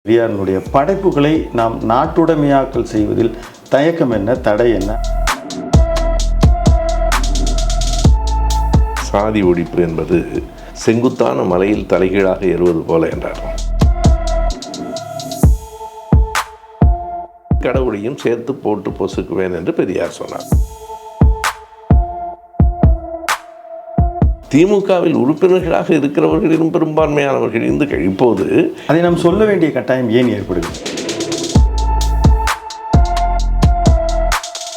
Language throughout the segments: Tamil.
பெரியாரினுடைய படைப்புகளை நாம் நாட்டுடைமையாக்கல் செய்வதில் தயக்கம் என்ன, தடை என்ன? சாதி ஒழிப்பு என்பது செங்குத்தான மலையில் தலைகீழாக ஏறுவது போல என்றார். கடவுளையும் சேர்த்து போட்டு பொசுக்குவேன் என்று பெரியார் சொன்னார். திமுகவில் உறுப்பினர்களாக இருக்கிறவர்களிலும் பெரும்பான்மையானவர்கள் இந்துக்கள். இப்போது அதை நாம் சொல்ல வேண்டிய கட்டாயம் ஏன் ஏற்படுகிறது?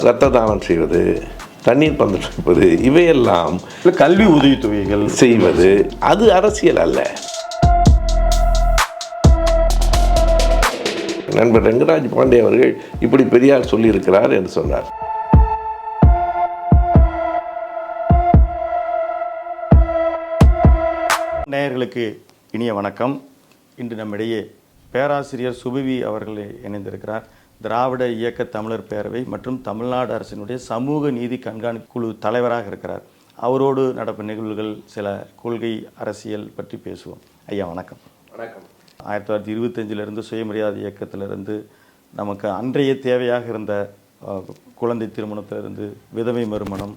இரத்த தானம் செய்வது, தண்ணீர் பந்தளிப்பது, இவையெல்லாம் கல்வி உதவித்தொகைகள் செய்வது அது அரசியல் அல்ல. நண்பர் ரங்கராஜ் பாண்டே அவர்கள் இப்படி பெரியார் சொல்லியிருக்கிறார் என்று சொன்னார். நேயர்களுக்கு இனிய வணக்கம். இன்று நம்மிடையே பேராசிரியர் சுபவி அவர்கள் இணைந்திருக்கிறார். திராவிட இயக்க தமிழர் பேரவை மற்றும் தமிழ்நாடு அரசினுடைய சமூக நீதி கண்காணிப்பு குழு தலைவராக இருக்கிறார். அவரோடு நடப்பு நிகழ்வுகள், சில கொள்கை அரசியல் பற்றி பேசுவோம். ஐயா வணக்கம். வணக்கம். 1925 சுயமரியாதை இயக்கத்திலிருந்து நமக்கு அன்றைய தேவையாக இருந்த குழந்தை திருமணத்திலிருந்து விதவை மறுமணம்,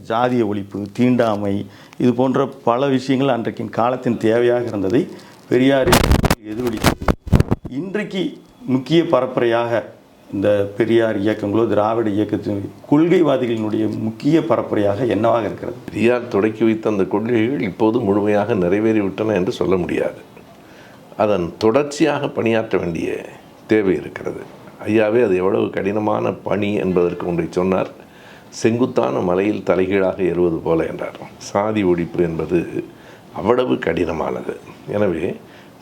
ஜாதிய ஒழிப்பு, தீண்டாமை, இது போன்ற பல விஷயங்கள் அன்றைக்கின் காலத்தின் தேவையாக இருந்ததை பெரியாரின் எதிரொலித்தது. இன்றைக்கு முக்கிய பரப்புரையாக இந்த பெரியார் இயக்கங்களோ திராவிட இயக்கத்தின் கொள்கைவாதிகளினுடைய முக்கிய பரப்புரையாக என்னவாக இருக்கிறது? பெரியார் தொடக்கி வைத்த அந்த கொள்கைகள் இப்போது முழுமையாக நிறைவேறிவிட்டன என்று சொல்ல முடியாது. அதன் தொடர்ச்சியாக பணியாற்ற வேண்டிய தேவை இருக்கிறது. ஐயாவே அது எவ்வளவு கடினமான பணி என்பதற்கு ஒன்றை சொன்னார். செங்குத்தான மலையில் தலைகீழாக ஏறுவது போல என்றார். சாதி ஒழிப்பு என்பது அவ்வளவு கடினமானது. எனவே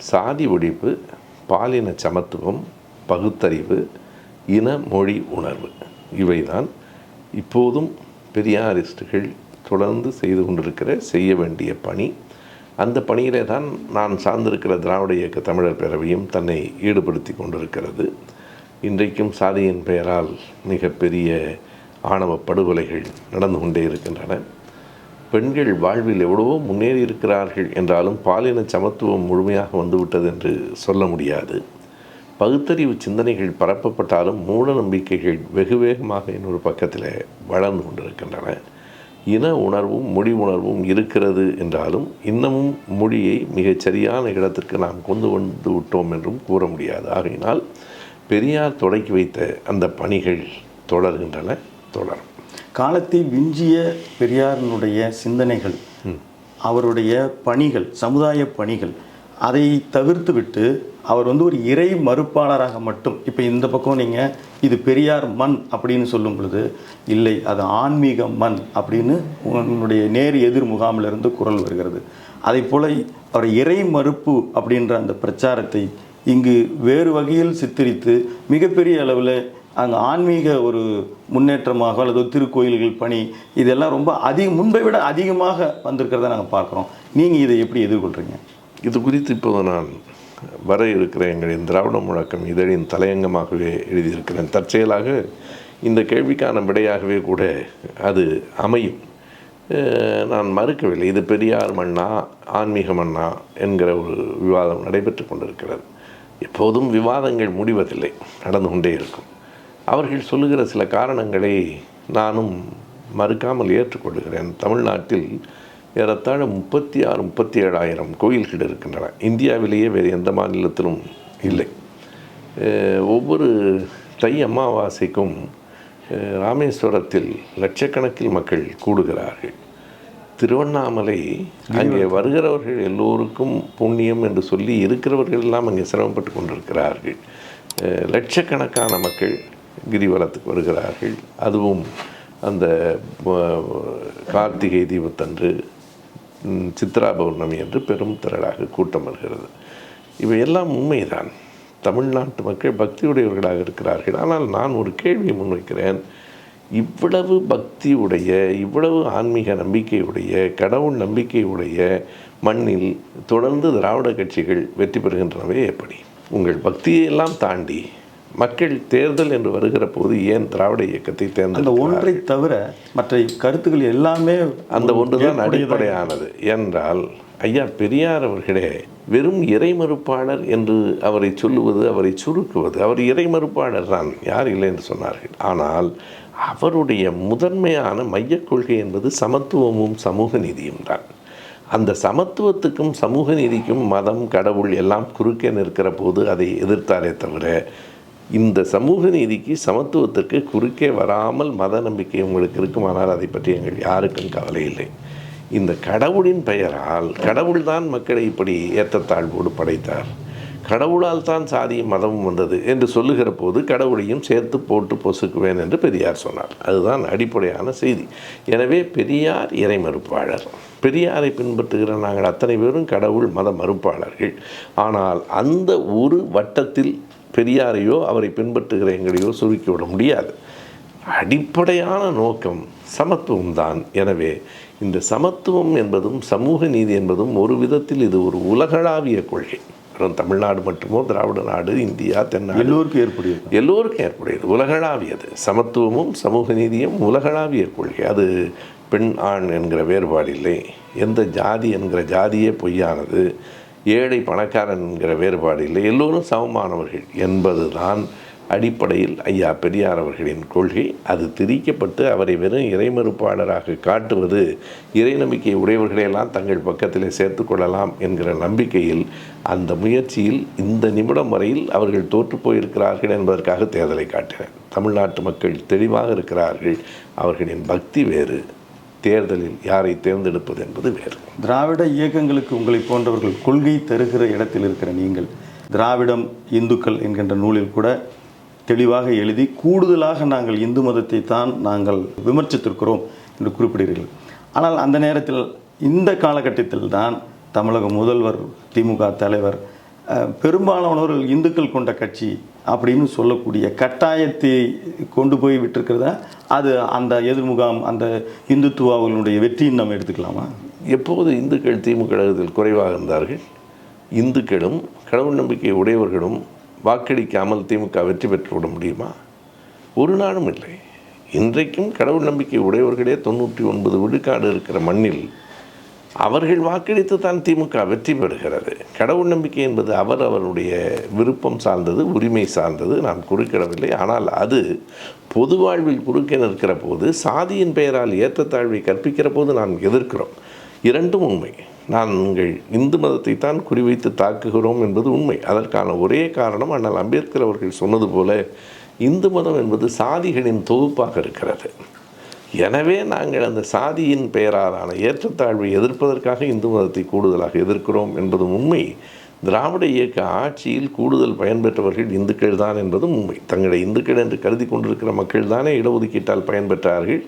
சாதி ஒழிப்பு, பாலின சமத்துவம், பகுத்தறிவு, இன மொழி உணர்வு, இவைதான் இப்போதும் பெரியாரிஸ்டுகள் தொடர்ந்து செய்து கொண்டிருக்கிற செய்ய வேண்டிய பணி. அந்த பணியிலே தான் நான் சார்ந்திருக்கிற திராவிட இயக்க தமிழர் பேரவையும் தன்னை ஈடுபடுத்தி கொண்டிருக்கிறது. இன்றைக்கும் சாதியின் பெயரால் மிகப்பெரிய ஆணவ படுகொலைகள் நடந்து கொண்டே இருக்கின்றன. பெண்கள் வாழ்வில் எவ்வளவோ முன்னேறி இருக்கிறார்கள் என்றாலும் பாலின சமத்துவம் முழுமையாக வந்துவிட்டது என்று சொல்ல முடியாது. பகுத்தறிவு சிந்தனைகள் பரப்பப்பட்டாலும் மூட நம்பிக்கைகள் வெகு வேகமாக இன்னொரு பக்கத்தில் வளர்ந்து கொண்டிருக்கின்றன. இன உணர்வும் மொழி உணர்வும் இருக்கிறது என்றாலும் இன்னமும் மொழியை மிகச்சரியான இடத்திற்கு நாம் கொண்டு வந்து விட்டோம் என்றும் கூற முடியாது. ஆகையினால் பெரியார் தொடக்கி வைத்த அந்த பணிகள் தொடர்கின்றன, தொடரும். காலத்தை விஞ்சிய பெரியாரினுடைய சிந்தனைகள், அவருடைய பணிகள், சமுதாய பணிகள், அதை தவிர்த்து விட்டு அவர் ஒரு இறை மறுப்பாளராக மட்டும், இப்போ இந்த பக்கம் நீங்கள் இது பெரியார் மண் அப்படின்னு சொல்லும் பொழுது, இல்லை அது ஆன்மீக மண் அப்படின்னு உன்னுடைய நேர் எதிர் முகாமிலிருந்து குரல் வருகிறது. அதை போல அவர் இறை மறுப்பு அப்படின்ற அந்த பிரச்சாரத்தை இங்கு வேறு வகையில் சித்தரித்து மிகப்பெரிய அளவில் அங்கே ஆன்மீக ஒரு முன்னேற்றமாக அல்லது திருக்கோயில்கள் பணி இதெல்லாம் ரொம்ப முன்பை விட அதிகமாக வந்திருக்கிறத நாங்கள் பார்க்குறோம். நீங்கள் இதை எப்படி எதிர்கொள்கிறீங்க? இது குறித்து இப்போது நான் வர இருக்கிற எங்களின் திராவிட முழக்கம் இதழின் தலையங்கமாகவே எழுதியிருக்கிறேன். தற்செயலாக இந்த கேள்விக்கான விடையாகவே கூட அது அமையும். நான் மறுக்கவில்லை. இது பெரியார் மண்ணா ஆன்மீக மண்ணா என்கிற ஒரு விவாதம் நடைபெற்று கொண்டிருக்கிறது. எப்போதும் விவாதங்கள் முடிவதில்லை, நடந்து கொண்டே இருக்கும். அவர்கள் சொல்லுகிற சில காரணங்களை நானும் மறுக்காமல் ஏற்றுக்கொள்கிறேன். தமிழ்நாட்டில் ஏறத்தாழ 36-37 கோயில்கள் இருக்கின்றன. இந்தியாவிலேயே வேறு எந்த மாநிலத்திலும் இல்லை. ஒவ்வொரு தை அமாவாசைக்கும் ராமேஸ்வரத்தில் லட்சக்கணக்கில் மக்கள் கூடுகிறார்கள். திருவண்ணாமலை, அங்கே வருகிறவர்கள் எல்லோருக்கும் புண்ணியம் என்று சொல்லி இருக்கிறவர்கள் எல்லாம் அங்கே சிரமப்பட்டு கொண்டிருக்கிறார்கள். லட்சக்கணக்கான மக்கள் கிரிவலத்துக்கு வருகிறார்கள். அதுவும் அந்த கார்த்திகை தீபத்தன்று, சித்ரா பௌர்ணமி என்று பெரும் திரளாக கூட்டம் வருகிறது. இவையெல்லாம் உண்மைதான். தமிழ்நாட்டு மக்கள் பக்தியுடையவர்களாக இருக்கிறார்கள். ஆனால் நான் ஒரு கேள்வியை முன்வைக்கிறேன். இவ்வளவு பக்தியுடைய, இவ்வளவு ஆன்மீக நம்பிக்கையுடைய, கடவுள் நம்பிக்கையுடைய மண்ணில் தொடர்ந்து திராவிட கட்சிகள் வெற்றி பெறுகின்றனவே எப்படி? உங்கள் பக்தியெல்லாம் தாண்டி மக்கள் தேர்தல் என்று வருகிற போது ஏன் திராவிட இயக்கத்தை அந்த தேர்ந்தெடுத்தார்கள்? ஒன்றை தவிர மற்ற கருத்துக்கள் எல்லாமே அந்த ஒன்றுதான் அடிப்படையானது. என்றால் ஐயா பெரியார் அவர்களே வெறும் இறைமறுப்பாளர் என்று அவரை சொல்லுவது, அவரை சுருக்குவது, அவர் இறைமறுப்பாளர் தான், யார் இல்லை என்று சொன்னார்கள். ஆனால் அவருடைய முதன்மையான மையக் கொள்கை என்பது சமத்துவமும் சமூக நீதியும் தான். அந்த சமத்துவத்துக்கும் சமூக நீதிக்கும் மதம், கடவுள் எல்லாம் குறுக்கே நிற்கிற போது அதை எதிர்த்தாரே தவிர, இந்த சமூக நீதிக்கு சமத்துவத்திற்கு குறுக்கே வராமல் மத நம்பிக்கை உங்களுக்கு இருக்குமானால் அதை பற்றி எங்கள் யாருக்கும் கவலை இல்லை. இந்த கடவுளின் பெயரால் கடவுள்தான் மக்களை இப்படி ஏற்றத்தாழ்வோடு படைத்தார், கடவுளால் தான் சாதியும் மதமும் வந்தது என்று சொல்லுகிற போது கடவுளையும் சேர்த்து போட்டு பொசுக்குவேன் என்று பெரியார் சொன்னார். அதுதான் அடிப்படையான செய்தி. எனவே பெரியார் இறை மறுப்பாளர். பெரியாரை பின்பற்றுகிற நாங்கள் அத்தனை பேரும் கடவுள் மத மறுப்பாளர்கள். ஆனால் அந்த ஒரு வட்டத்தில் பெரியாரையோ அவரை பின்பற்றுகிற எங்களையோ சுருக்கிவிட முடியாது. அடிப்படையான நோக்கம் சமத்துவம் தான். எனவே இந்த சமத்துவம் என்பதும் சமூக நீதி என்பதும் ஒரு விதத்தில் இது ஒரு உலகளாவிய கொள்கை. தமிழ்நாடு மட்டுமோ, திராவிட நாடு, இந்தியா, தென்னாடு, எல்லோருக்கும் ஏற்புடையது, உலகளாவியது. சமத்துவமும் சமூக நீதியும் உலகளாவிய கொள்கை. அது பெண் ஆண் என்கிற வேறுபாடு இல்லை, எந்த ஜாதி என்கிற ஜாதியே பொய்யானது, ஏழை பணக்காரன் என்கிற வேறுபாடு இல்லை, எல்லோரும் சமமானவர்கள் என்பது தான் அடிப்படையில் ஐயா பெரியார் அவர்களின் கொள்கை. அது திரிக்கப்பட்டு அவரை வெறும் இறைமறுப்பாளராக காட்டுவது, இறை நம்பிக்கை உடையவர்களையெல்லாம் தங்கள் பக்கத்திலே சேர்த்து கொள்ளலாம் என்கிற நம்பிக்கையில், அந்த முயற்சியில் இந்த நிமிடம் வரையில் அவர்கள் தோற்று போயிருக்கிறார்கள் என்பதற்காக தேர்தலை காட்டினர். தமிழ்நாட்டு மக்கள் தெளிவாக இருக்கிறார்கள். அவர்களின் பக்தி வேறு, தேர்தலில் யாரை தேர்ந்தெடுப்பது என்பது வேறு. திராவிட இயக்கங்களுக்கு உங்களை போன்றவர்கள் கொள்கை தருகிற இடத்தில் இருக்கிற நீங்கள், திராவிடம் இந்துக்கள் என்கின்ற நூலில் கூட தெளிவாக எழுதி, கூடுதலாக நாங்கள் இந்து மதத்தை தான் நாங்கள் விமர்சித்திருக்கிறோம் என்று குறிப்பிடுகிறீர்கள். ஆனால் அந்த நேரத்தில், இந்த காலகட்டத்தில் தான் தமிழக முதல்வர், திமுக தலைவர், பெரும்பாலானவர்கள் இந்துக்கள் கொண்ட கட்சி அப்படின்னு சொல்லக்கூடிய கட்டாயத்தை கொண்டு போய் விட்டிருக்கிறதா? அது அந்த எதிர்முகாம், அந்த இந்துத்துவாவினுடைய வெற்றின்னு நம்ம எடுத்துக்கலாமா? எப்போது இந்துக்கள் திமுக கழகத்தில் குறைவாக இருந்தார்கள், இந்துக்களும் கடவுள் நம்பிக்கை உடையவர்களும் வாக்களிக்காமல் திமுக வெற்றி பெற்றுவிட முடியுமா? ஒரு நாளும் இல்லை. இன்றைக்கும் கடவுள் நம்பிக்கை உடையவர்களே 99 விழுக்காடு இருக்கிற மண்ணில் அவர்கள் வாக்களித்து தான் திமுக வெற்றி பெறுகிறது. கடவுள் நம்பிக்கை என்பது அவருடைய விருப்பம் சார்ந்தது, உரிமை சார்ந்தது, நாம் குறுக்கிடவில்லை. ஆனால் அது பொது வாழ்வில் குறுக்கே நிற்கிற போது, சாதியின் பெயரால் ஏற்றத்தாழ்வை கற்பிக்கிற போது நாம் எதிர்க்கிறோம். இரண்டும் உண்மை. நாங்கள் இந்து மதத்தை தான் குறிவைத்து தாக்குகிறோம் என்பது உண்மை. அதற்கான ஒரே காரணம், அண்ணல் அம்பேத்கர் அவர்கள் சொன்னது போல, இந்து மதம் என்பது சாதிகளின் தொகுப்பாக இருக்கிறது. எனவே நாங்கள் அந்த சாதியின் பெயராலான ஏற்றத்தாழ்வை எதிர்ப்பதற்காக இந்து மதத்தை கூடுதலாக எதிர்க்கிறோம் என்பதும் உண்மை. திராவிட இயக்க ஆட்சியில் கூடுதல் பயன்பெற்றவர்கள் இந்துக்கள் தான் என்பதும் உண்மை. தங்களை இந்துக்கள் என்று கருதி கொண்டிருக்கிற மக்கள் தானே இடஒதுக்கீட்டால் பயன்பெற்றார்கள்.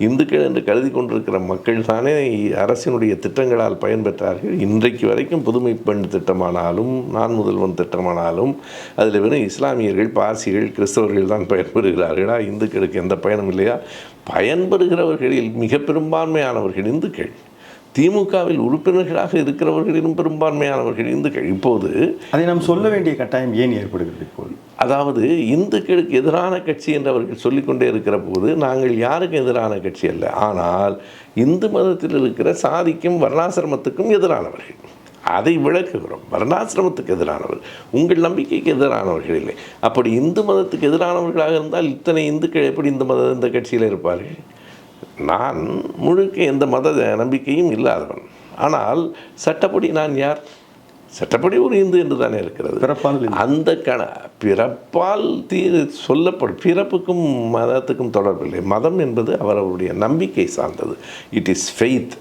இந்துக்கள் என்று கருதி கொண்டிருக்கிற மக்கள் தானே அரசினுடைய திட்டங்களால் பயன்பெற்றார்கள். இன்றைக்கு வரைக்கும் புதுமை பெண் திட்டமானாலும், நான் முதல்வன் திட்டமானாலும், அதில் வெறும் இஸ்லாமியர்கள், பார்சிகள், கிறிஸ்தவர்கள் தான் பயன்பெறுகிறார்களா? இந்துக்களுக்கு எந்த பயனும் இல்லையா? பயன்பெறுகிறவர்களில் மிக பெரும்பான்மையானவர்கள் இந்துக்கள். திமுகவில் உறுப்பினர்களாக இருக்கிறவர்களிலும் பெரும்பான்மையானவர்கள் இந்துக்கள். இப்போது அதை நாம் சொல்ல வேண்டிய கட்டாயம் ஏன் ஏற்படுகிறது? இப்போது அதாவது இந்துக்களுக்கு எதிரான கட்சி என்று அவர்கள் சொல்லிக்கொண்டே இருக்கிற போது, நாங்கள் யாருக்கும் எதிரான கட்சி அல்ல. ஆனால் இந்து மதத்தில் இருக்கிற சாதிக்கும் வர்ணாசிரமத்துக்கும் எதிரானவர்கள். அதை விளக்குகிறோம். வர்ணாசிரமத்துக்கு எதிரானவர், உங்கள் நம்பிக்கைக்கு எதிரானவர்கள் இல்லை. அப்படி இந்து மதத்துக்கு எதிரானவர்களாக இருந்தால் இத்தனை இந்துக்கள் எப்படி இந்த கட்சியில் இருப்பார்கள்? நான் முழுக்க எந்த மத நம்பிக்கையும் இல்லாதவன். ஆனால் சட்டப்படி நான் யார்? சட்டப்படி ஒரு இந்து என்று தானே இருக்கிறது. அந்த பிறப்பால் சொல்லப்படும். பிறப்புக்கும் மதத்துக்கும் தொடர்பில்லை. மதம் என்பது அவருடைய நம்பிக்கை சார்ந்தது. It is faith.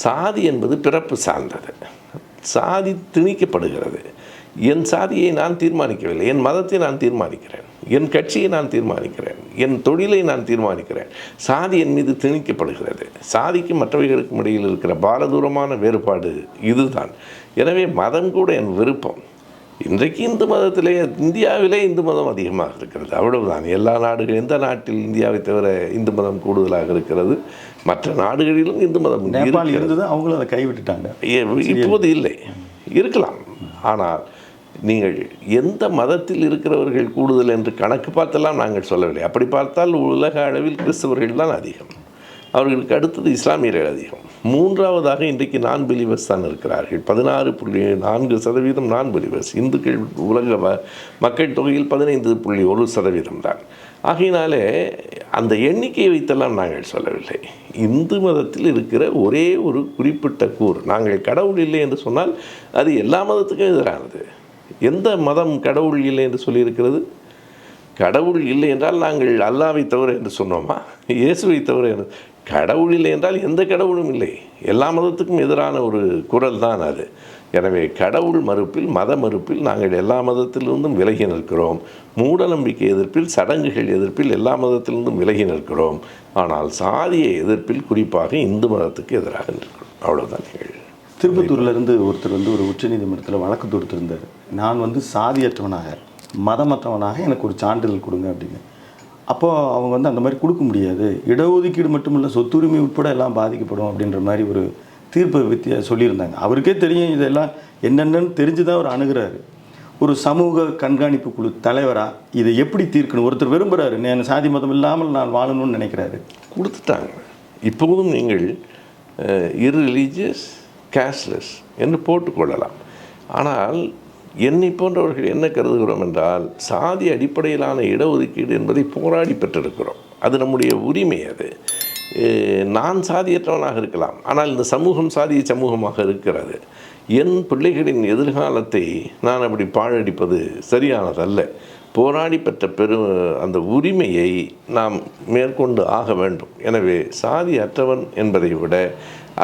சாதி என்பது பிறப்பு சார்ந்தது. சாதி திணிக்கப்படுகிறது. என் சாதியை நான் தீர்மானிக்கவில்லை, என் மதத்தை நான் தீர்மானிக்கிறேன், என் கட்சியை நான் தீர்மானிக்கிறேன், என் தொழிலை நான் தீர்மானிக்கிறேன். சாதி என் மீது திணிக்கப்படுகிறது. சாதிக்கும் மற்றவைகளுக்கும் இடையில் இருக்கிற பாரதூரமான வேறுபாடு இதுதான். எனவே மதம் கூட என் விருப்பம். இன்றைக்கு இந்து மதத்திலே, இந்தியாவிலே இந்து மதம் அதிகமாக இருக்கிறது, அவ்வளவுதான். எல்லா நாடுகள், எந்த நாட்டில் இந்தியாவை தவிர இந்து மதம் கூடுதலாக இருக்கிறது. மற்ற நாடுகளிலும் இந்து மதம் இருந்தது, அவங்களும் அதை கைவிட்டுட்டாங்க. இப்போது இல்லை, இருக்கலாம். ஆனால் நீங்கள் எந்த மதத்தில் இருக்கிறவர்கள் கூடுதல் என்று கணக்கு பார்த்தெல்லாம் நாங்கள் சொல்லவில்லை. அப்படி பார்த்தால் உலக அளவில் கிறிஸ்தவர்கள் தான் அதிகம், அவர்களுக்கு அடுத்தது இஸ்லாமியர்கள் அதிகம், மூன்றாவதாக இன்றைக்கு நான் பிலீவர்ஸ் தான் இருக்கிறார்கள். 16.4% நான் பிலீவர்ஸ். இந்துக்கள் உலக மக்கள் தொகையில் 15.1% தான். ஆகையினாலே அந்த எண்ணிக்கையை வைத்தெல்லாம் நாங்கள் சொல்லவில்லை. இந்து மதத்தில் இருக்கிற ஒரே ஒரு குறிப்பிட்ட கூறு, நாங்கள் கடவுள் இல்லை என்று சொன்னால் அது எல்லா மதத்துக்கும் எதிரானது. எந்த மதம் கடவுள் இல்லை என்று சொல்லியிருக்கிறது? கடவுள் இல்லை என்றால் நாங்கள் அல்லாவை தவிர என்று சொன்னோமா? இயேசுவை தவிர என்று? கடவுள் இல்லை என்றால் எந்த கடவுளும் இல்லை. எல்லா மதத்துக்கும் எதிரான ஒரு குரல் தான் அது. எனவே கடவுள் மறுப்பில், மத மறுப்பில் நாங்கள் எல்லா மதத்திலிருந்தும் விலகி நிற்கிறோம். மூட நம்பிக்கை எதிர்ப்பில், சடங்குகள் எதிர்ப்பில் எல்லா மதத்திலிருந்தும் விலகி நிற்கிறோம். ஆனால் சாதிய எதிர்ப்பில் குறிப்பாக இந்து மதத்துக்கு எதிராக நிற்கிறோம். அவ்வளோதான். நீங்கள் திருப்பத்தூர்லேருந்து ஒருத்தர் ஒரு உச்சநீதிமன்றத்தில் வழக்கு தொடுத்திருந்தார். நான் சாதியற்றவனாக, மதமற்றவனாக எனக்கு ஒரு சான்றிதழ் கொடுங்க அப்படின்னு. அப்போது அவங்க அந்த மாதிரி கொடுக்க முடியாது, இடஒதுக்கீடு மட்டுமில்லை சொத்துரிமை உட்பட எல்லாம் பாதிக்கப்படும் அப்படின்ற மாதிரி ஒரு தீர்ப்பை சொல்லியிருந்தாங்க. அவருக்கே தெரியும் இதெல்லாம் என்னென்னு தெரிஞ்சு தான் அவர் அணுகிறாரு. ஒரு சமூக கண்காணிப்பு குழு தலைவராக இதை எப்படி தீர்க்கணும்? ஒருத்தர் விரும்புகிறாரு, நான் சாதி மதம் இல்லாமல் நான் வாழணும்னு நினைக்கிறாரு. கொடுத்துட்டாங்க. இப்போதும் நீங்கள் இர்ரிலீஜியஸ், கேஷ்லெஸ் என்று போட்டுக்கொள்ளலாம். ஆனால் என்னை போன்றவர்கள் என்ன கருதுகிறோம் என்றால், சாதி அடிப்படையிலான இடஒதுக்கீடு என்பதை போராடி பெற்றிருக்கிறோம். அது நம்முடைய உரிமை. அது நான் சாதியற்றவனாக இருக்கலாம், ஆனால் இந்த சமூகம் சாதிய சமூகமாக இருக்கிறது. என் பிள்ளைகளின் எதிர்காலத்தை நான் அப்படி பாழடிப்பது சரியானதல்ல. போராடி பெற்ற அந்த உரிமையை நாம் மேற்கொண்டு ஆக வேண்டும். எனவே சாதி அற்றவன் என்பதை விட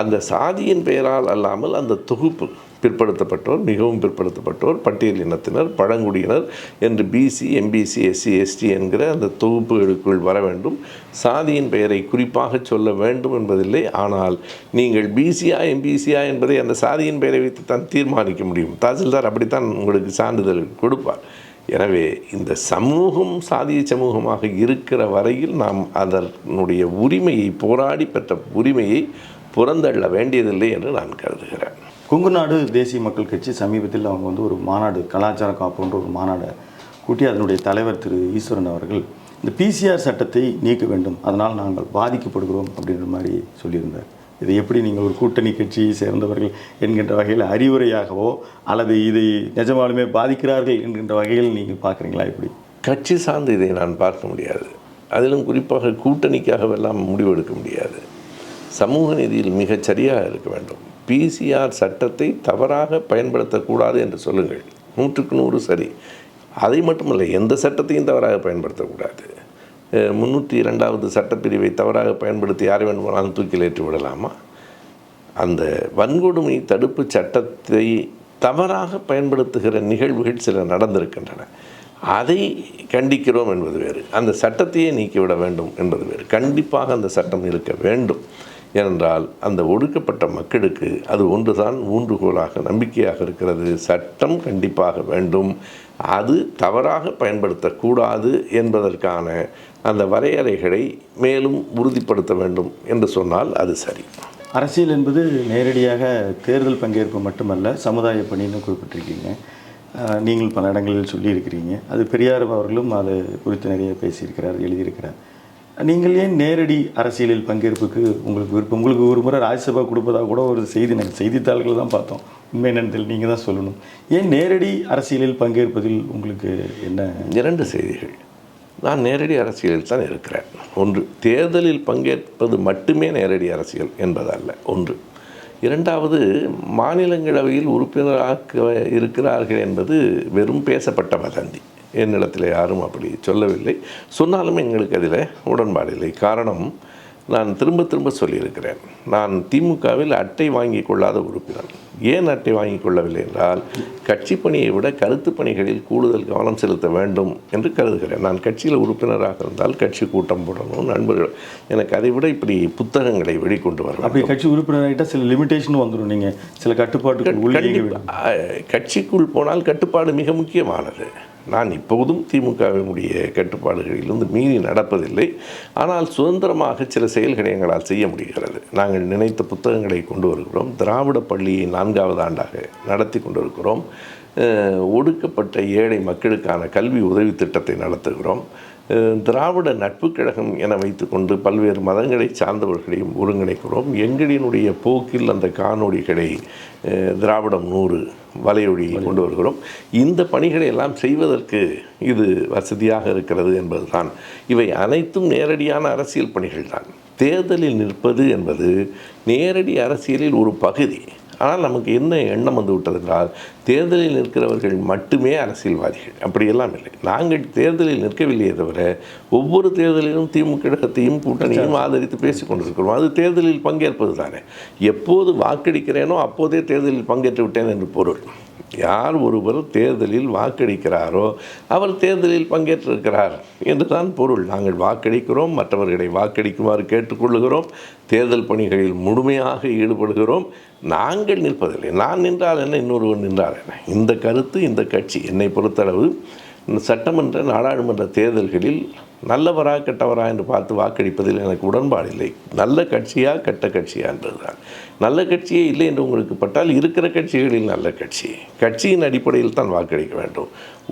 அந்த சாதியின் பெயரால் அல்லாமல் அந்த தொகுப்பு, பிற்படுத்தப்பட்டோர், மிகவும் பிற்படுத்தப்பட்டோர், பட்டியல் இனத்தினர், பழங்குடியினர் என்று பிசி, எம்பிசி, எஸ்சி, எஸ்டி என்கிற அந்த தொகுப்புகளுக்குள் வர வேண்டும். சாதியின் பெயரை குறிப்பாக சொல்ல வேண்டும் என்பதில்லை. ஆனால் நீங்கள் பிசியா எம்பிசியா என்பதை அந்த சாதியின் பெயரை வைத்து தான் தீர்மானிக்க முடியும். தாசில்தார் அப்படித்தான் உங்களுக்கு சான்றிதழ் கொடுப்பார். எனவே இந்த சமூகம் சாதிய சமூகமாக இருக்கிற வரையில் நாம் அதனுடைய உரிமையை, போராடி பெற்ற உரிமையை புறந்தள்ள வேண்டியதில்லை என்று நான் கருதுகிறேன். கொங்கு நாடு தேசிய மக்கள் கட்சி சமீபத்தில் அவங்க ஒரு மாநாடு, கலாச்சார காப்புன்ற ஒரு மாநாடை கூட்டி அதனுடைய தலைவர் திரு ஈஸ்வரன் அவர்கள் இந்த பிசிஆர் சட்டத்தை நீக்க வேண்டும், அதனால் நாங்கள் பாதிக்கப்படுகிறோம் அப்படின்ற மாதிரி சொல்லியிருந்தார். இதை எப்படி நீங்கள் ஒரு கூட்டணி கட்சியை சேர்ந்தவர்கள் என்கின்ற வகையில் அறிவுரையாகவோ அல்லது இதை நிஜமாலுமே பாதிக்கிறார்கள் என்கின்ற வகையில் நீங்கள் பார்க்குறீங்களா? எப்படி கட்சி சார்ந்து இதை நான் பார்க்க முடியாது. அதிலும் குறிப்பாக கூட்டணிக்காகவெல்லாம் முடிவெடுக்க முடியாது. சமூக நீதியில் மிகச் சரியாக இருக்க வேண்டும். பிசிஆர் சட்டத்தை தவறாக பயன்படுத்தக்கூடாது என்று சொல்லுங்கள், 100க்கு 100 சரி. அதை மட்டுமல்ல, எந்த சட்டத்தையும் தவறாக பயன்படுத்தக்கூடாது. 302வது சட்டப்பிரிவை தவறாக பயன்படுத்தி யாரை வேண்டுமானாலும் தூக்கில் ஏற்றி விடலாமா? அந்த வன்கொடுமை தடுப்பு சட்டத்தை தவறாக பயன்படுத்துகிற நிகழ்வுகள் சில நடந்திருக்கின்றன. அதை கண்டிக்கிறோம் என்பது வேறு, அந்த சட்டத்தையே நீக்கிவிட வேண்டும் என்பது வேறு. கண்டிப்பாக அந்த சட்டம் இருக்க வேண்டும். ஏனென்றால் அந்த ஒடுக்கப்பட்ட மக்களுக்கு அது ஒன்றுதான் ஊன்றுகோலாக, நம்பிக்கையாக இருக்கிறது. சட்டம் கண்டிப்பாக வேண்டும், அது தவறாக பயன்படுத்தக்கூடாது என்பதற்கான அந்த வரையறைகளை மேலும் உறுதிப்படுத்த வேண்டும் என்று சொன்னால் அது சரி. அரசியல் என்பது நேரடியாக தேர்தல் பங்கேற்பு மட்டுமல்ல, சமுதாய பணின்னு குறிப்பிட்டிருக்கீங்க. நீங்கள் பல இடங்களில் சொல்லியிருக்கிறீங்க. அது பெரியார் அவர்களும் அது குறித்து நிறைய பேசியிருக்கிறார், எழுதியிருக்கிறார். நீங்கள் ஏன் நேரடி அரசியலில் பங்கேற்புக்கு உங்களுக்கு விருப்பம்? உங்களுக்கு ஒரு முறை ராஜ்யசபா கொடுப்பதாக கூட ஒரு செய்தித்தாள்கள் தான் பார்த்தோம். உண்மை என்னன்னு நீங்கள் தான் சொல்லணும். ஏன் நேரடி அரசியலில் பங்கேற்பதில் உங்களுக்கு என்ன? 2 செய்திகள். நான் நேரடி அரசியலில் தான் இருக்கிறேன். ஒன்று, தேர்தலில் பங்கேற்பது மட்டுமே நேரடி அரசியல் என்பதல்ல. ஒன்று. 2வது, மாநிலங்களவையில் உறுப்பினராக இருக்கிறார்கள் என்பது வெறும் பேசப்பட்ட வதந்தி. என்னிடத்தில் யாரும் அப்படி சொல்லவில்லை. சொன்னாலும் எங்களுக்கு அதில் உடன்பாடு இல்லை. காரணம், நான் திரும்ப சொல்லியிருக்கிறேன், நான் திமுகவில் அட்டை வாங்கி கொள்ளாத உறுப்பினர். ஏன் அட்டை வாங்கி கொள்ளவில்லை என்றால், கட்சி பணியை விட கருத்து பணிகளில் கூடுதல் கவனம் செலுத்த வேண்டும் என்று கருதுகிறேன். நான் கட்சியில் உறுப்பினராக இருந்தால் கட்சி கூட்டம் போடணும், நண்பர்கள், எனக்கு அதை விட இப்படி புத்தகங்களை வெளிக்கொண்டு வரணும். அப்படி கட்சி உறுப்பினராகிட்டால் சில லிமிட்டேஷன் வந்துடும், நீங்கள் சில கட்டுப்பாடு. கட்சிக்குள் போனால் கட்டுப்பாடு மிக முக்கியமானது. நான் இப்போதும் திமுகவினுடைய கட்டுப்பாடுகளிலிருந்து மீறி நடப்பதில்லை. ஆனால் சுதந்திரமாக சில செயல்களை எங்களால் செய்ய முடிகிறது. நாங்கள் நினைத்த புத்தகங்களை கொண்டு வருகிறோம். திராவிட பள்ளியை 4வது ஆண்டாக நடத்தி கொண்டிருக்கிறோம். ஒடுக்கப்பட்ட ஏழை மக்களுக்கான கல்வி உதவி திட்டத்தை நடத்துகிறோம். திராவிட நட்பு கழகம் என வைத்துக்கொண்டு பல்வேறு மதங்களை சார்ந்தவர்களையும் ஒருங்கிணைக்கிறோம். எங்களினுடைய போக்கில் அந்த காணொளிகளை திராவிடம் 100 வலையொலியை கொண்டு வருகிறோம். இந்த பணிகளை எல்லாம் செய்வதற்கு இது வசதியாக இருக்கிறது என்பதுதான். இவை அனைத்தும் நேரடியான அரசியல் பணிகள் தான். தேர்தலில் நிற்பது என்பது நேரடி அரசியலில் ஒரு பகுதி. ஆனால் நமக்கு என்ன எண்ணம் வந்து விட்டது என்றால், தேர்தலில் நிற்கிறவர்கள் மட்டுமே அரசியல்வாதிகள். அப்படியெல்லாம் இல்லை. நாங்கள் தேர்தலில் நிற்கவில்லையே தவிர ஒவ்வொரு தேர்தலிலும் திமுக கூட்டணியும் ஆதரித்து பேசிக் கொண்டிருக்கிறோம். அது தேர்தலில் பங்கேற்பது தானே. எப்போது வாக்களிக்கிறேனோ அப்போதே தேர்தலில் பங்கேற்று விட்டேன் என்று பொருள். யார் ஒருவர் தேர்தலில் வாக்களிக்கிறாரோ அவர் தேர்தலில் பங்கேற்றிருக்கிறார் என்று தான் பொருள். நாங்கள் வாக்களிக்கிறோம், மற்றவர்களை வாக்களிக்குமாறு கேட்டுக்கொள்ளுகிறோம், தேர்தல் பணிகளில் முழுமையாக ஈடுபடுகிறோம். நாங்கள் நிற்பதில்லை. நான் நின்றால் என்ன, இன்னொருவர் நின்றால் என்ன. இந்த கருத்து, இந்த கட்சி என்னை பொறுத்தளவு சட்டமன்ற நாடாளுமன்ற தேர்தல்களில் நல்லவரா கெட்டவரா என்று பார்த்து வாக்களிப்பதில் எனக்கு உடன்பாடு இல்லை. நல்ல கட்சியா கெட்ட கட்சியா என்பதுதான். நல்ல கட்சியே இல்லை என்று உங்களுக்கு பட்டால் இருக்கிற கட்சிகளில் நல்ல கட்சி, கட்சியின் அடிப்படையில் தான் வாக்களிக்க வேண்டும்.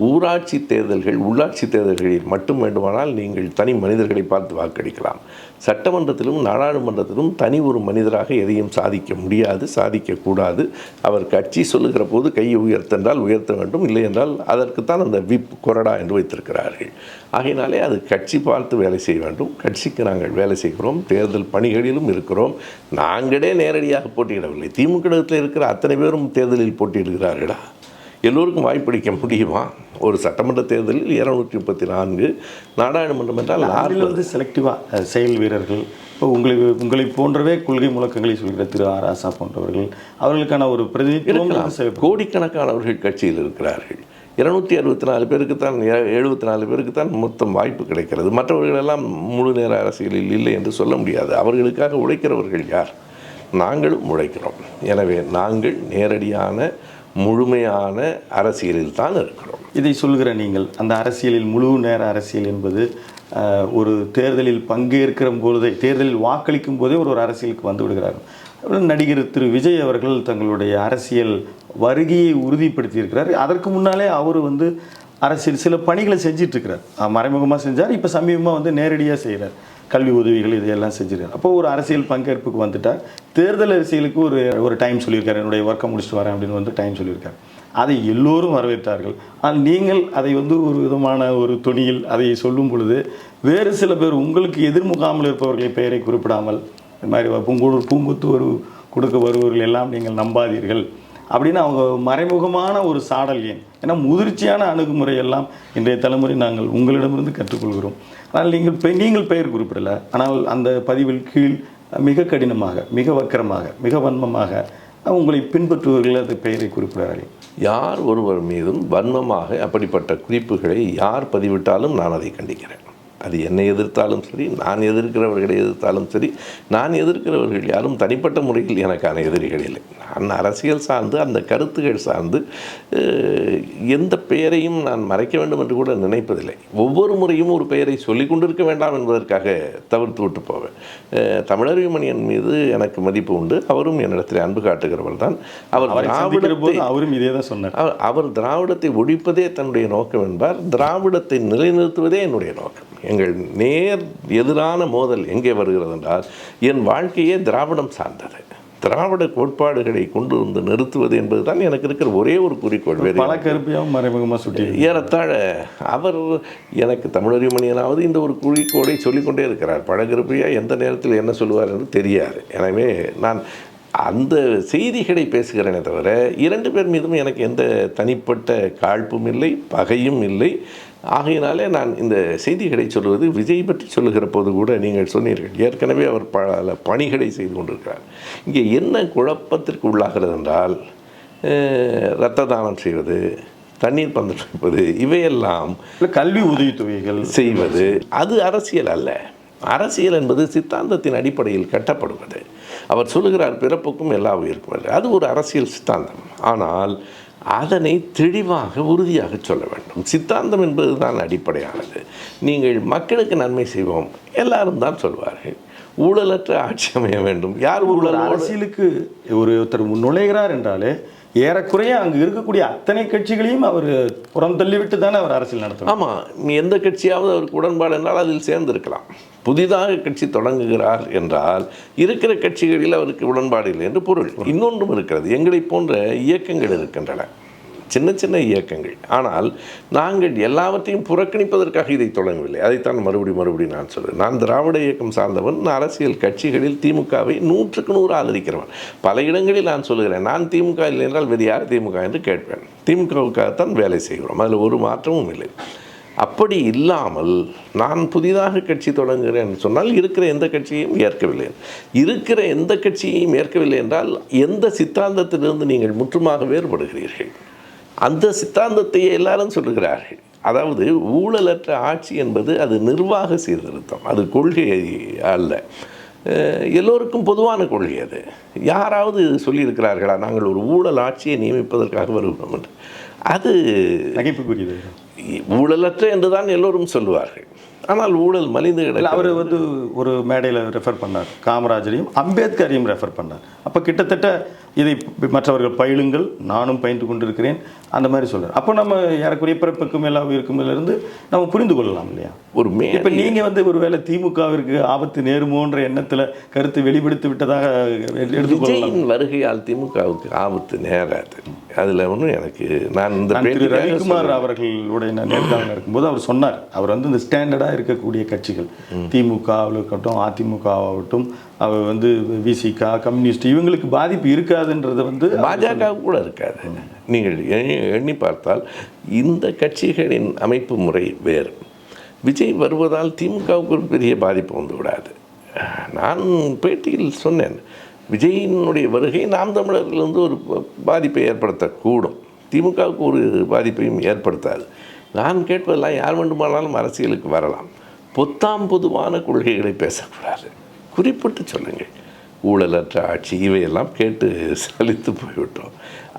ஊராட்சி தேர்தல்கள், உள்ளாட்சி தேர்தல்களில் மட்டும் வேண்டுமானால் நீங்கள் தனி மனிதர்களை பார்த்து வாக்களிக்கலாம். சட்டமன்றத்திலும் நாடாளுமன்றத்திலும் தனி ஒரு மனிதராக எதையும் சாதிக்க முடியாது, சாதிக்கக்கூடாது. அவர் கட்சி சொல்லுகிற போது கையை உயர்த்தென்றால் உயர்த்த வேண்டும், இல்லை என்றால் அதற்குத்தான் அந்த விப் கொறடா என்று வைத்திருக்கிறார்கள். ஆகையினாலே அது கட்சி பார்த்து வேலை செய்ய வேண்டும். கட்சிக்கு நாங்கள் வேலை செய்கிறோம், தேர்தல் பணிகளிலும் இருக்கிறோம். நாங்களே நேரடியாக போட்டியிடவில்லை. திமுகத்தில் இருக்கிற அத்தனை பேரும் தேர்தலில் போட்டியிடுகிறார்களா? எல்லோருக்கும் வாய்ப்பளிக்க முடியுமா? ஒரு சட்டமன்ற தேர்தலில் 234, நாடாளுமன்றம் என்றால் வந்து செலக்டிவாக செயல் வீரர்கள், இப்போ உங்களை போன்றவே கொள்கை முழக்கங்களை சொல்கிற திரு ஆர் ராசா போன்றவர்கள், அவர்களுக்கான ஒரு பிரதிநிதித்துவம் கோடிக்கணக்கானவர்கள் கட்சியில் இருக்கிறார்கள். 264 பேருக்கு தான், 74 பேருக்கு தான் மொத்தம் வாய்ப்பு கிடைக்கிறது. மற்றவர்களெல்லாம் முழு நேர அரசியலில் இல்லை என்று சொல்ல முடியாது. அவர்களுக்காக உழைக்கிறவர்கள் யார்? நாங்களும் உழைக்கிறோம். எனவே நாங்கள் நேரடியான முழுமையான அரசியலில் தான் இருக்கிறோம். இதை சொல்கிற நீங்கள் அந்த அரசியலில் முழு நேர அரசியல் என்பது ஒரு தேர்தலில் பங்கேற்கிற போதே, தேர்தலில் வாக்களிக்கும் போதே ஒரு அரசியலுக்கு வந்து விடுகிறார்கள். நடிகர் திரு விஜய் அவர்கள் தங்களுடைய அரசியல் வருகையை உறுதிப்படுத்தியிருக்கிறார். அதற்கு முன்னாலே அவர் வந்து அரசியல் சில பணிகளை செஞ்சிட்ருக்கிறார். மறைமுகமாக செஞ்சார், இப்போ சமீபமாக வந்து நேரடியாக செய்கிறார். கல்வி உதவிகள் இதையெல்லாம் செஞ்சுருக்கார். அப்போ ஒரு அரசியல் பங்கேற்புக்கு வந்துட்டார். தேர்தல் அரசியலுக்கு ஒரு டைம் சொல்லியிருக்காரு, என்னுடைய ஒர்க்கை முடிச்சுட்டு வரேன் அப்படின்னு வந்து டைம் சொல்லியிருக்காரு. அதை எல்லோரும் வரவேற்றார்கள். ஆனால் நீங்கள் அதை வந்து ஒரு விதமான ஒரு துணியில் அதை சொல்லும் பொழுது வேறு சில பேர் உங்களுக்கு எதிர்முகாமல் இருப்பவர்களை பெயரை குறிப்பிடாமல், இந்த மாதிரி பூங்குத்து கொடுக்க வருவர்கள் எல்லாம் நீங்கள் நம்பாதீர்கள் அப்படின்னு அவங்க மறைமுகமான ஒரு சாடல். ஏன்? ஏன்னா முதிர்ச்சியான அணுகுமுறையெல்லாம் இன்றைய தலைமுறை நாங்கள் உங்களிடமிருந்து கற்றுக்கொள்கிறோம். ஆனால் நீங்கள் பெயர் குறிப்பிடலை. ஆனால் அந்த பதிவில் கீழ் மிக கடினமாக, மிக வக்கரமாக, மிக வன்மமாக உங்களை பின்பற்றுவர்கள் அந்த பெயரை குறிப்பிடார்கள். யார் ஒருவர் மீதும் வன்மமாக அப்படிப்பட்ட குறிப்புகளை யார் பதிவிட்டாலும் நான் அதை கண்டிக்கிறேன். அது என்னை எதிர்த்தாலும் சரி, நான் எதிர்க்கிறவர்களை எதிர்த்தாலும் சரி. நான் எதிர்க்கிறவர்கள் யாரும் தனிப்பட்ட முறையில் எனக்கான எதிரிகள் இல்லை. நான் அரசியல் சார்ந்து, அந்த கருத்துகள் சார்ந்து எந்த பெயரையும் நான் மறைக்க வேண்டும் என்று கூட நினைப்பதில்லை. ஒவ்வொரு முறையும் ஒரு பெயரை சொல்லிக் கொண்டிருக்க வேண்டாம் என்பதற்காக தவிர்த்து விட்டு போவேன். தமிழறிவுமணியன் மீது எனக்கு மதிப்பு உண்டு. அவரும் என்னிடத்தில் அன்பு காட்டுகிறவர் தான். அவரும் இதே தான் சொன்னார். அவர் திராவிடத்தை ஒழிப்பதே தன்னுடைய நோக்கம் என்பார். திராவிடத்தை நிலைநிறுத்துவதே என்னுடைய நோக்கம். எங்கள் நேர் எதிரான மோதல் எங்கே வருகிறது என்றால், என் வாழ்க்கையே திராவிடம் சார்ந்தது. திராவிட கோட்பாடுகளை கொண்டு வந்து நிறுத்துவது என்பதுதான் எனக்கு இருக்கிற ஒரே ஒரு குறிக்கோள். பல கருப்பையாகவும் மறைமுகமாக சுட்டி ஏறத்தாழ அவர் எனக்கு தமிழறிவுமணியனாவது இந்த ஒரு குறிக்கோளை சொல்லிக்கொண்டே இருக்கிறார். பழகருப்பையா எந்த நேரத்தில் என்ன சொல்லுவார் என்று தெரியாது. எனவே நான் அந்த செய்திகளை பேசுகிறேனே தவிர 2 பேர் மீதும் எனக்கு எந்த தனிப்பட்ட காழ்ப்பும் இல்லை, பகையும் இல்லை. ஆகையினாலே நான் இந்த செய்திகளை சொல்வது, விஜய் பற்றி சொல்லுகிற போது கூட நீங்கள் சொன்னீர்கள், ஏற்கனவே அவர் பல பணிகளை செய்து கொண்டிருக்கிறார். இங்கே என்ன குழப்பத்திற்கு உள்ளாகிறது என்றால், இரத்த தானம் செய்வது, தண்ணீர் பந்தல் வைப்பது, இவையெல்லாம் கல்வி உதவித்தொகைகள் செய்வது, அது அரசியல் அல்ல. அரசியல் என்பது சித்தாந்தத்தின் அடிப்படையில் கட்டப்படுவது. அவர் சொல்லுகிறார் பிறப்புக்கும் எல்லா உயிருக்கும், அது ஒரு அரசியல் சித்தாந்தம். ஆனால் அதனை தெளிவாக உறுதியாக சொல்ல வேண்டும். சித்தாந்தம் என்பது தான் அடிப்படையானது. நீங்கள் மக்களுக்கு நன்மை செய்வோம் எல்லாரும் தான் சொல்வார்கள். ஊழலற்ற ஆட்சி அமைய வேண்டும். யார் ஊழல்? அரசியலுக்கு ஒருத்தர் நுழைகிறார் என்றாலே ஏறக்குறைய அங்கு இருக்கக்கூடிய அத்தனை கட்சிகளையும் அவர் புறம் தள்ளிவிட்டு தானே அவர் அரசியல் நடத்துவார். ஆமாம், எந்த கட்சியாவது அவருக்கு உடன்பாடு என்றால் அதில் சேர்ந்திருக்கலாம். புதிதாக கட்சி தொடங்குகிறார் என்றால் இருக்கிற கட்சிகளில் அவருக்கு உடன்பாடு இல்லை என்று பொருள். இன்னொன்றும் இருக்கிறது, எங்களை போன்ற இயக்கங்கள் இருக்கின்றன, சின்ன சின்ன இயக்கங்கள். ஆனால் நாங்கள் எல்லாவற்றையும் புறக்கணிப்பதற்காக இதை தொடங்கவில்லை. அதைத்தான் மறுபடியும் நான் சொல்கிறேன். நான் திராவிட இயக்கம் சார்ந்தவன். அரசியல் கட்சிகளில் திமுகவை 100க்கு 100 ஆதரிக்கிறவன். பல இடங்களில் நான் சொல்லுகிறேன், நான் திமுக இல்லை என்றால் வேறு யார் திமுக என்று கேட்பேன். திமுகவுக்காகத்தான் வேலை செய்கிறோம், அதில் ஒரு மாற்றமும் இல்லை. அப்படி இல்லாமல் நான் புதிதாக கட்சி தொடங்குகிறேன் சொன்னால் இருக்கிற எந்த கட்சியையும் ஏற்கவில்லை. இருக்கிற எந்த கட்சியையும் ஏற்கவில்லை என்றால் எந்த சித்தாந்தத்திலிருந்து நீங்கள் முற்றுமாக வேறுபடுகிறீர்கள்? அந்த சித்தாந்தத்தையே எல்லாரும் சொல்லுகிறார்கள். அதாவது ஊழலற்ற ஆட்சி என்பது அது நிர்வாக சீர்திருத்தம், அது கொள்கை அல்ல, எல்லோருக்கும் பொதுவான கொள்கை. அது யாராவது சொல்லியிருக்கிறார்களா நாங்கள் ஒரு ஊழல் ஆட்சியை நியமிப்பதற்காக வருகிறோம் என்று? அது நகைப்புக்குரியது. ஊழலற்ற என்று தான் எல்லோரும் சொல்லுவார்கள். ஆனால் ஊழல் மலிந்து கிடக்கு. அவர் ஒரு மேடையில் ரெஃபர் பண்ணார், காமராஜரையும் அம்பேத்கரையும் ரெஃபர் பண்ணார். அப்போ கிட்டத்தட்ட இதை மற்றவர்கள் பயிலுங்கள், நானும் பயின்று கொண்டிருக்கிறேன், அந்த மாதிரி சொல்கிறார். அப்போ நம்ம ஏறக்குறைய பிறப்புக்கும் எல்லாம் இருக்குமிலிருந்து நம்ம புரிந்து கொள்ளலாம் இல்லையா? ஒரு இப்போ நீங்கள் ஒரு வேளை திமுகவிற்கு ஆபத்து நேருமோன்ற எண்ணத்தில் கருத்து வெளிப்படுத்தி விட்டதாக எடுத்துக்கொள்ளலாம். வருகையால் திமுகவுக்கு ஆபத்து நேராது, அதில் ஒன்றும் எனக்கு நான் இந்த ரவிக்குமார் அவர்களுடைய நேர்காணல் இருக்கும்போது அவர் சொன்னார், அவர் இந்த ஸ்டாண்டர்டாக இருக்கக்கூடிய கட்சிகள் திமுகவில் இருக்கட்டும், அதிமுகவாகட்டும், அவர் விசிகா, கம்யூனிஸ்ட், இவங்களுக்கு பாதிப்பு இருக்காதுன்றது பாஜக கூட இருக்காது. நீங்கள் எண்ணி பார்த்தால் இந்த கட்சிகளின் அமைப்பு முறை வேறு. விஜய் வருவதால் திமுகவுக்கு ஒரு பெரிய பாதிப்பு வந்து விடாது. நான் பேட்டியில் சொன்னேன், விஜயினுடைய வருகை நாம் தமிழர்கள் ஒரு பாதிப்பை ஏற்படுத்தக்கூடும், திமுகவுக்கு ஒரு பாதிப்பையும் ஏற்படுத்தாது. நான் கேட்பதெல்லாம் யார் வேண்டுமானாலும் அரசியலுக்கு வரலாம், பொத்தாம் பொதுவான கொள்கைகளை பேசக்கூடாது, குறிப்பிட்டு சொல்லுங்கள். ஊழலற்ற ஆட்சி இவையெல்லாம் கேட்டு சலித்து போய்விட்டோம்.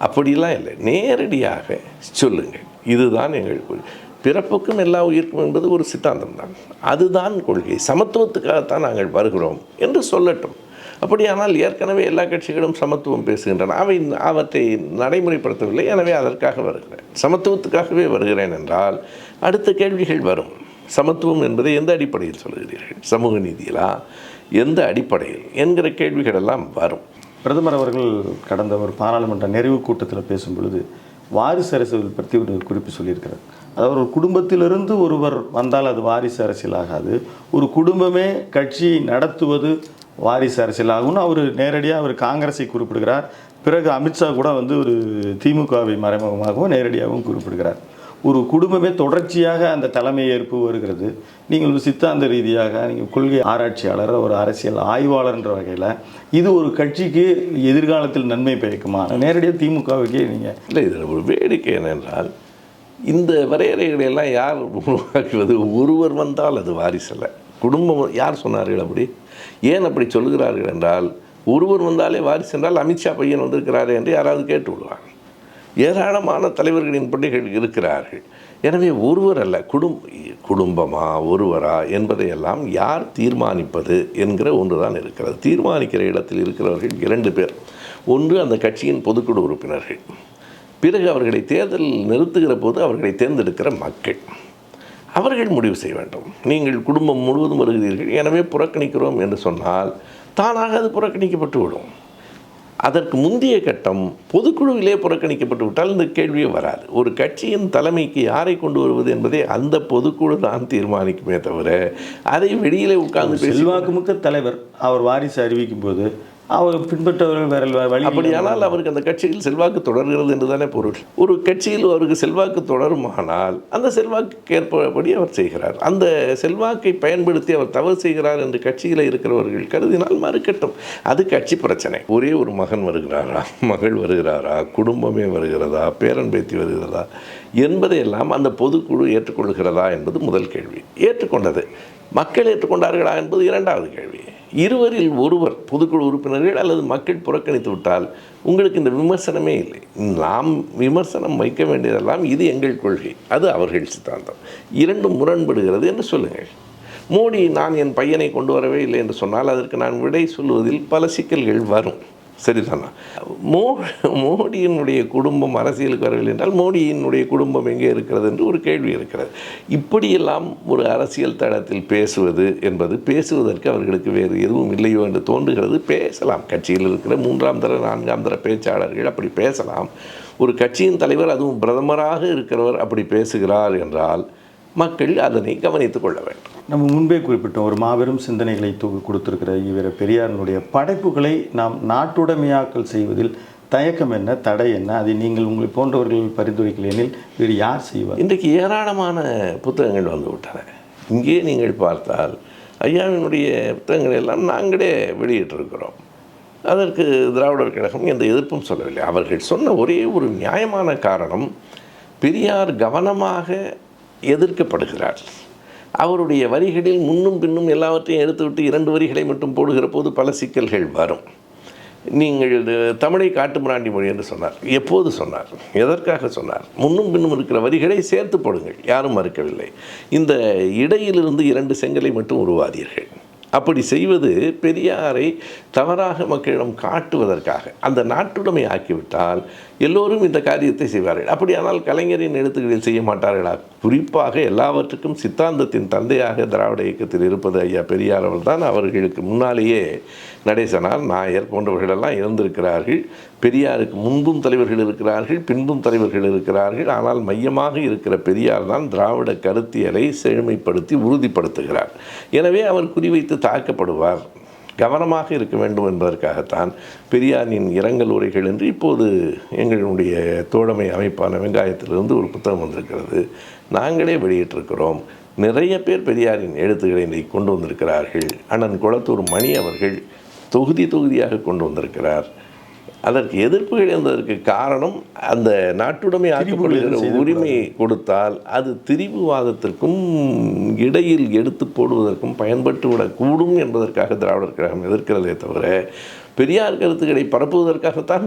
அப்படிலாம் இல்லை, நேரடியாக சொல்லுங்கள், இதுதான் எங்கள் பிறப்புக்கும் எல்லா உயிர்க்கும் என்பது ஒரு சித்தாந்தம் தான், அதுதான் கொள்கை, சமத்துவத்துக்காகத்தான் நாங்கள் வருகிறோம் என்று சொல்லட்டும். அப்படியானால் ஏற்கனவே எல்லா கட்சிகளும் சமத்துவம் பேசுகின்றன, அவற்றை நடைமுறைப்படுத்தவில்லை, எனவே அதற்காக வருகிறேன், சமத்துவத்துக்காகவே வருகிறேன் என்றால் அடுத்த கேள்விகள் வரும். சமத்துவம் என்பதை எந்த அடிப்படையில் சொல்கிறீர்கள்? சமூக நீதியிலா, எந்த அடிப்படையில் என்கிற கேள்விகள் எல்லாம் வரும். பிரதமர் அவர்கள் கடந்த ஒரு பாராளுமன்ற நிறைவு கூட்டத்தில் பேசும் பொழுது வாரிசு அரசியல் பற்றி ஒரு குறிப்பு சொல்லியிருக்கிறார். அதாவது ஒரு குடும்பத்திலிருந்து ஒருவர் வந்தால் அது வாரிசு அரசியல் ஆகாது, ஒரு குடும்பமே கட்சியை நடத்துவது வாரிசு அரசியல் ஆகும்னு அவர் நேரடியாக அவர் காங்கிரஸை குறிப்பிடுகிறார். பிறகு அமித்ஷா கூட ஒரு திமுகவை மறைமுகமாகவும் நேரடியாகவும் குறிப்பிடுகிறார். ஒரு குடும்பமே தொடர்ச்சியாக அந்த தலைமை ஏற்பு வருகிறது. நீங்கள் ஒரு சித்தாந்த ரீதியாக நீங்கள் கொள்கை ஆராய்ச்சியாளர், ஒரு அரசியல் ஆய்வாளர்ன்ற வகையில் இது ஒரு கட்சிக்கு எதிர்காலத்தில் நன்மை பயக்குமா? நேரடியாக திமுகவுக்கே நீங்கள் இல்லை, இதில் ஒரு வேடிக்கை என்னென்றால் இந்த வரையறைகளை எல்லாம் யார் உருவாக்குவது? ஒருவர் வந்தால் அது வாரிசல்ல, குடும்பம். யார் சொன்னார்கள் அப்படி? ஏன் அப்படி சொல்கிறார்கள் என்றால், ஒருவர் வந்தாலே வாரிசு என்றால் அமித்ஷா பையன் வந்திருக்கிறாரு என்று யாராவது கேட்டு விடுவாங்க. ஏராளமான தலைவர்களின் பிள்ளைகள் இருக்கிறார்கள். எனவே ஒருவர் அல்ல, குடும்பமா ஒருவரா என்பதையெல்லாம் யார் தீர்மானிப்பது என்கிற ஒன்று தான் இருக்கிறது. தீர்மானிக்கிற இடத்தில் இருக்கிறவர்கள் 2 பேர். ஒன்று அந்த கட்சியின் பொதுக்குழு உறுப்பினர்கள், பிறகு அவர்களை தேர்தலில் நிறுத்துகிற போது அவர்களை தேர்ந்தெடுக்கிற மக்கள். அவர்கள் முடிவு செய்ய வேண்டும். நீங்கள் குடும்பம் முழுவதும் வருகிறீர்கள், எனவே புறக்கணிக்கிறோம் என்று சொன்னால் தானாக அது புறக்கணிக்கப்பட்டு விடும். அதற்கு முந்தைய கட்டம் பொதுக்குழுவிலே புறக்கணிக்கப்பட்டு விட்டால் இந்த கேள்வியே வராது. ஒரு கட்சியின் தலைமைக்கு யாரை கொண்டு வருவது என்பதை அந்த பொதுக்குழு தான் தீர்மானிக்குமே தவிர அதை வெளியிலே உட்கார்ந்து செல்வாக்குமிக்க தலைவர் அவர் வாரிசு அறிவிக்கும் போது அவர் பின்பற்றவர்கள் வேற வழி. அப்படியானால் அவருக்கு அந்த கட்சியில் செல்வாக்கு தொடர்கிறது என்று தானே பொருள். ஒரு கட்சியில் அவருக்கு செல்வாக்கு தொடருமானால் அந்த செல்வாக்கு ஏற்பபடி அவர் செய்கிறார். அந்த செல்வாக்கை பயன்படுத்தி அவர் தவறு செய்கிறார் என்று கட்சியில் இருக்கிறவர்கள் கருதினால் மறுக்கட்டும், அது கட்சி பிரச்சனை. ஒரே ஒரு மகன் வருகிறாரா, மகள் வருகிறாரா, குடும்பமே வருகிறதா, பேரன் பேத்தி வருகிறதா என்பதையெல்லாம் அந்த பொதுக்குழு ஏற்றுக்கொள்கிறதா என்பது முதல் கேள்வி. ஏற்றுக்கொண்டது, மக்கள் ஏற்றுக்கொண்டார்களா என்பது இரண்டாவது கேள்வி. இருவரில் ஒருவர் பொதுக்குழு உறுப்பினர்கள் அல்லது மக்கள் புறக்கணித்து விட்டால் உங்களுக்கு இந்த விமர்சனமே இல்லை. நாம் விமர்சனம் வைக்க வேண்டியதெல்லாம் இது எங்கள் கொள்கை, அது அவர்கள் சித்தாந்தம், இரண்டும் முரண்படுகிறது என்று சொல்லுங்கள். மோடி நான் என் பையனை கொண்டு வரவே இல்லை என்று சொன்னால் அதற்கு நான் விடை சொல்லுவதில் பல சிக்கல்கள் வரும். சரிதானா? மோடியினுடைய குடும்பம் அரசியலுக்கு வரவில்லை என்றால் மோடியினுடைய குடும்பம் எங்கே இருக்கிறது என்று ஒரு கேள்வி இருக்கிறது. இப்படியெல்லாம் ஒரு அரசியல் தளத்தில் பேசுவது என்பது பேசுவதற்கு அவர்களுக்கு வேறு எதுவும் இல்லையோ என்று தோன்றுகிறது. பேசலாம், கட்சியில் இருக்கிற 3ஆம் தர 4ஆம் தர பேச்சாளர்கள் அப்படி பேசலாம். ஒரு கட்சியின் தலைவர், அதுவும் பிரதமராக இருக்கிறவர் அப்படி பேசுகிறார் என்றால் மக்கள் அதனை கவனித்துக் கொள்ள வேண்டும். நம்ம முன்பே குறிப்பிட்டோம், ஒரு மாபெரும் சிந்தனைகளை கொடுத்திருக்கிற ஈவர பெரியாரினுடைய படைப்புகளை நாம் நாட்டுடைமையாக்கல் செய்வதில் தயக்கம் என்ன, தடை என்ன? அதை நீங்கள் உங்களை போன்றவர்கள் பரிந்துரைக்கல எனில் வேறு யார் செய்வார்? இன்றைக்கு ஏராளமான புத்தகங்கள் வந்து விட்டன. இங்கே நீங்கள் பார்த்தால் ஐயாவினுடைய புத்தகங்கள் எல்லாம் நாங்களே வெளியிட்டிருக்கிறோம். அதற்கு திராவிடர் கழகம் எந்த எதிர்ப்பும் சொல்லவில்லை. அவர்கள் சொன்ன ஒரே ஒரு நியாயமான காரணம், பெரியார் கவனமாக எதிர்க்கப்படுகிறார். அவருடைய வரிகளில் முன்னும் பின்னும் எல்லாவற்றையும் எடுத்துவிட்டு 2 வரிகளை மட்டும் போடுகிற போது பல சிக்கல்கள் வரும். நீங்கள் தமிழை காட்டுமிராண்டி மொழி என்று சொன்னார். எப்போது சொன்னார்? எதற்காக சொன்னார்? முன்னும் பின்னும் இருக்கிற வரிகளை சேர்த்து போடுங்கள், யாரும் மறுக்கவில்லை. இந்த இடையிலிருந்து 2 செங்கலை மட்டும் உருவாதீர்கள். அப்படி செய்வது பெரியாரை தவறாக மக்களிடம் காட்டுவதற்காக. அந்த நாட்டுடைமை ஆக்கிவிட்டால் எல்லோரும் இந்த காரியத்தை செய்வார்கள். அப்படியானால் கலைஞரின் எழுத்துக்களில் செய்ய மாட்டார்களா? குறிப்பாக எல்லாவற்றுக்கும் சித்தாந்தத்தின் தந்தையாக திராவிட இயக்கத்தில் இருப்பது ஐயா பெரியார் அவர்கள் தான். அவர்களுக்கு முன்னாலேயே நடேசனார், நாயர் போன்றவர்களெல்லாம் இருந்திருக்கிறார்கள். பெரியாருக்கு முன்பும் தலைவர்கள் இருக்கிறார்கள், பின்பும் தலைவர்கள் இருக்கிறார்கள். ஆனால் மையமாக இருக்கிற பெரியார் தான் திராவிட கருத்தியலை செழுமைப்படுத்தி உறுதிப்படுத்துகிறார். எனவே அவர் குறிவைத்து தாக்கப்படுவார். கவனமாக இருக்க வேண்டும் என்பதற்காகத்தான் பெரியாரின் இரங்கல் உரைகள் என்று இப்போது எங்களுடைய தோழமை அமைப்பான வெங்காயத்திலிருந்து ஒரு புத்தகம் வந்திருக்கிறது. நாங்களே வெளியிட்டிருக்கிறோம். நிறைய பேர் பெரியாரின் எழுத்துக்களை இன்றைக்கு கொண்டு வந்திருக்கிறார்கள். அண்ணன் குளத்தூர் மணி அவர்கள் தொகுதியாக கொண்டு வந்திருக்கிறார். அதற்கு எதிர்ப்புகள் என்பதற்கு காரணம், அந்த நாட்டுடைமை ஆக்கப்படுகிற உரிமையை கொடுத்தால் அது திரிவுவாதத்திற்கும் இடையில் எடுத்து போடுவதற்கும் பயன்பட்டு விடக்கூடும் என்பதற்காக திராவிடர் கழகம் எதிர்க்கிறதே தவிர பெரியார் கருத்துக்களை பரப்புவதற்காகத்தான்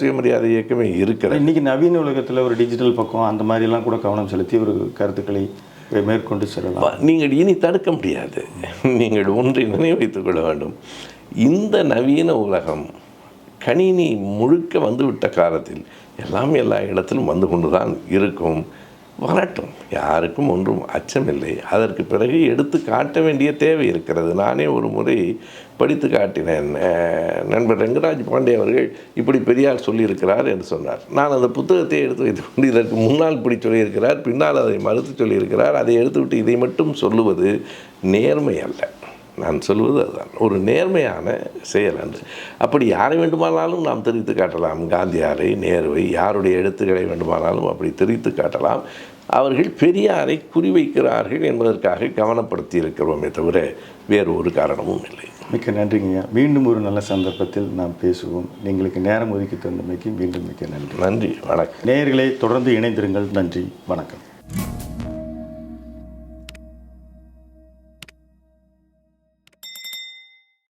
சுயமரியாதை இயக்கமே இருக்கிறது. இன்றைக்கி நவீன உலகத்தில் ஒரு டிஜிட்டல் பக்கம் அந்த மாதிரிலாம் கூட கவனம் செலுத்தி ஒரு கருத்துக்களை மேற்கொண்டு செல்லலாம். நீங்கள் இனி தடுக்க முடியாது. நீங்கள் ஒன்றை நினைவு வைத்துக் கொள்ள வேண்டும். இந்த நவீன உலகம் கணினி முழுக்க வந்துவிட்ட காலத்தில் எல்லாம் எல்லா இடத்திலும் வந்து கொண்டு தான் இருக்கும். வரட்டும், யாருக்கும் ஒன்றும் அச்சமில்லை. அதற்கு பிறகு எடுத்து காட்ட வேண்டிய தேவை இருக்கிறது. நானே ஒரு முறை படித்து காட்டினேன். நண்பர் ரெங்கராஜ் பாண்டே அவர்கள் இப்படி பெரியார் சொல்லியிருக்கிறார் என்று சொன்னார். நான் அந்த புத்தகத்தை எடுத்து வைத்துக்கொண்டு இதற்கு முன்னால் இப்படி சொல்லியிருக்கிறார், பின்னால் அதை மறுத்து சொல்லியிருக்கிறார், அதை எடுத்துவிட்டு இதை மட்டும் சொல்லுவது நேர்மை அல்ல. நான் சொல்வது அதுதான், ஒரு நேர்மையான செயல் அன்று. அப்படி யாரை வேண்டுமானாலும் நாம் தெரிவித்து காட்டலாம். காந்தியாரை, நேருவை, யாருடைய எழுத்துக்களை வேண்டுமானாலும் அப்படி தெரிவித்து காட்டலாம். அவர்கள் பெரியாரை குறிவைக்கிறார்கள் என்பதற்காக கவனப்படுத்தி இருக்கிறோமே தவிர வேறு ஒரு காரணமும் இல்லை. மிக்க நன்றிங்கய்யா. மீண்டும் ஒரு நல்ல சந்தர்ப்பத்தில் நாம் பேசுவோம். எங்களுக்கு நேரம் ஒதுக்கி தந்தமைக்கு மீண்டும் மிக்க நன்றி. நன்றி, வணக்கம். நேயர்களை தொடர்ந்து இணைந்திருங்கள். நன்றி, வணக்கம்.